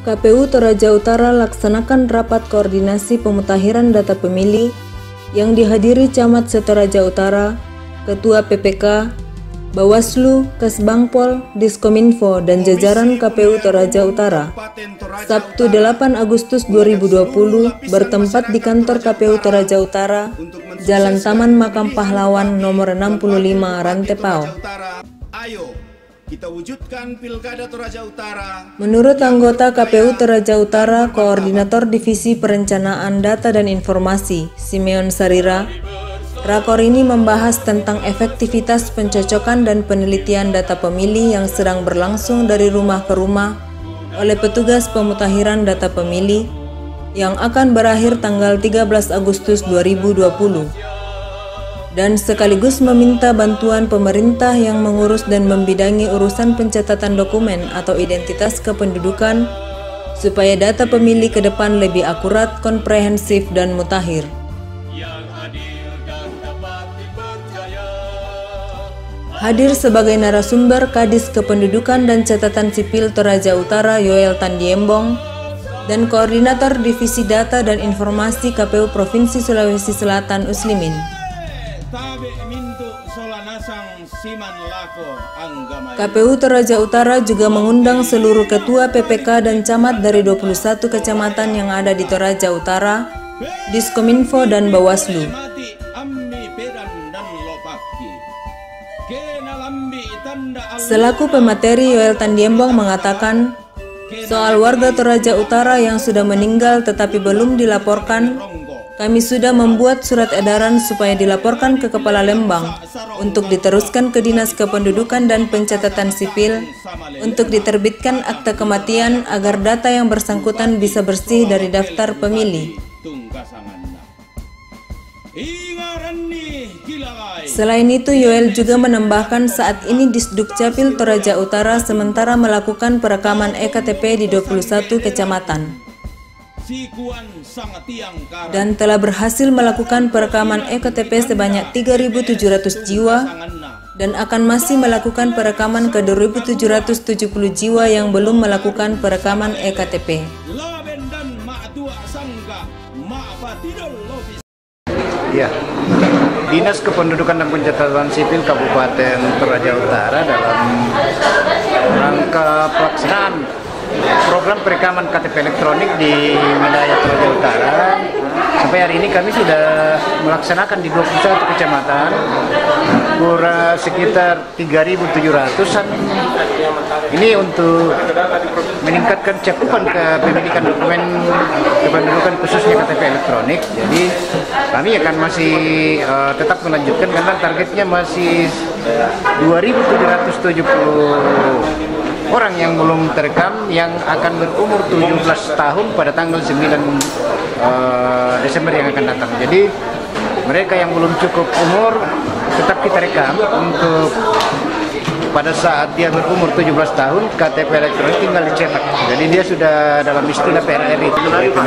KPU Toraja Utara laksanakan rapat koordinasi pemutakhiran data pemilih yang dihadiri Camat Setoraja Utara, Ketua PPK, Bawaslu, Kasbangpol, Diskominfo, dan jajaran KPU Toraja Utara. Sabtu 8 Agustus 2020 bertempat di kantor KPU Toraja Utara, Jalan Taman Makam Pahlawan nomor 65 Rantepao. Ayo kita wujudkan Pilkada Toraja Utara. Menurut anggota KPU Toraja Utara, Koordinator Divisi Perencanaan Data dan Informasi, Simeon Sarira, rakor ini membahas tentang efektivitas pencocokan dan penelitian data pemilih yang sedang berlangsung dari rumah ke rumah oleh petugas pemutakhiran data pemilih yang akan berakhir tanggal 13 Agustus 2020. Dan sekaligus meminta bantuan pemerintah yang mengurus dan membidangi urusan pencatatan dokumen atau identitas kependudukan supaya data pemilih ke depan lebih akurat, komprehensif, dan mutakhir. Hadir sebagai narasumber Kadis Kependudukan dan Catatan Sipil Toraja Utara Yoel Tandiembong dan Koordinator Divisi Data dan Informasi KPU Provinsi Sulawesi Selatan Uslimin. KPU Toraja Utara juga mengundang seluruh ketua PPK dan camat dari 21 kecamatan yang ada di Toraja Utara, Diskominfo, dan Bawaslu. Selaku pemateri, Yoel Tandiembong mengatakan, soal warga Toraja Utara yang sudah meninggal tetapi belum dilaporkan, kami sudah membuat surat edaran supaya dilaporkan ke Kepala Lembang untuk diteruskan ke Dinas Kependudukan dan Pencatatan Sipil untuk diterbitkan akta kematian agar data yang bersangkutan bisa bersih dari daftar pemilih. Selain itu, Yoel juga menambahkan saat ini Disduk Capil Toraja Utara sementara melakukan perekaman EKTP di 21 kecamatan. Dan telah berhasil melakukan perekaman EKTP sebanyak 3.700 jiwa dan akan masih melakukan perekaman ke 2.770 jiwa yang belum melakukan perekaman EKTP. Ya, Dinas Kependudukan dan Pencatatan Sipil Kabupaten Toraja Utara dalam rangka pelaksanaan program perekaman KTP elektronik di wilayah Toraja Utara. Sampai hari ini kami sudah melaksanakan di 21 kecamatan, kurang sekitar 3.700-an. Ini untuk meningkatkan cakupan kepemilikan dokumen kependudukan khususnya KTP elektronik. Jadi kami akan masih tetap melanjutkan karena targetnya masih 2.770 orang yang belum terekam yang akan berumur 17 tahun pada tanggal 9 Desember yang akan datang. Jadi mereka yang belum cukup umur tetap kita rekam untuk pada saat dia berumur 17 tahun KTP elektronik tinggal dicetak. Jadi dia sudah dalam istilah PRRI.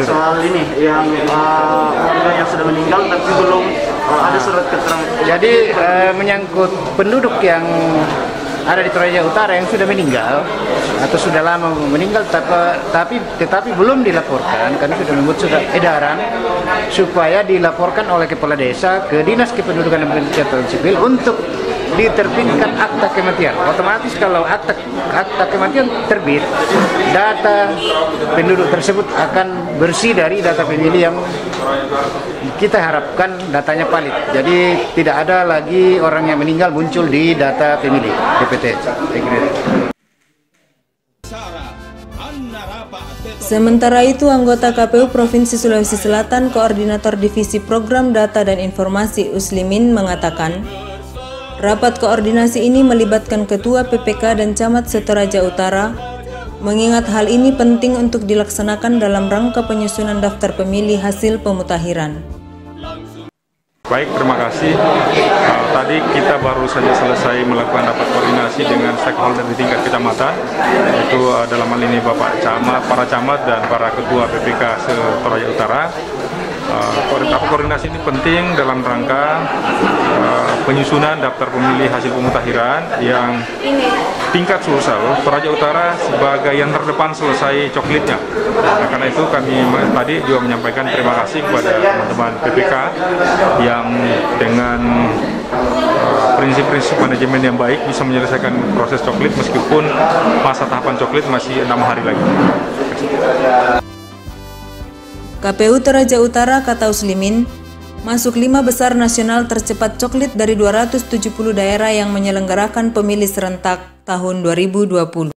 Soal ini yang warga yang sudah meninggal tapi belum ada surat keterangan. Jadi menyangkut penduduk yang ada di Toraja Utara yang sudah meninggal atau sudah lama meninggal tetapi belum dilaporkan, kami sudah membuat surat edaran supaya dilaporkan oleh Kepala Desa ke Dinas Kependudukan dan Pencatatan Sipil untuk diterbitkan akta kematian. Otomatis kalau akta kematian terbit, data penduduk tersebut akan bersih dari data pemilih yang kita harapkan datanya valid. Jadi tidak ada lagi orang yang meninggal muncul di data pemilih DPT. Sementara itu, anggota KPU Provinsi Sulawesi Selatan, Koordinator Divisi Program Data dan Informasi Uslimin mengatakan, rapat koordinasi ini melibatkan Ketua PPK dan Camat Setoraja Utara, mengingat hal ini penting untuk dilaksanakan dalam rangka penyusunan daftar pemilih hasil pemutakhiran. Baik, terima kasih. Tadi kita baru saja selesai melakukan rapat koordinasi dengan stakeholder di tingkat kecamatan, yaitu dalam hal ini Bapak Camat, para camat dan para ketua PPK se-Toraja Utara. Rapat koordinasi ini penting dalam rangka penyusunan daftar pemilih hasil pemutakhiran yang tingkat Sulsel Toraja Utara sebagai yang terdepan selesai coklitnya. Nah, karena itu kami tadi juga menyampaikan terima kasih kepada teman-teman PPK yang dengan prinsip-prinsip manajemen yang baik bisa menyelesaikan proses coklit meskipun masa tahapan coklit masih 6 hari lagi. KPU Toraja Utara kata Uslimin masuk 5 besar nasional tercepat coklit dari 270 daerah yang menyelenggarakan pemilih serentak tahun 2020.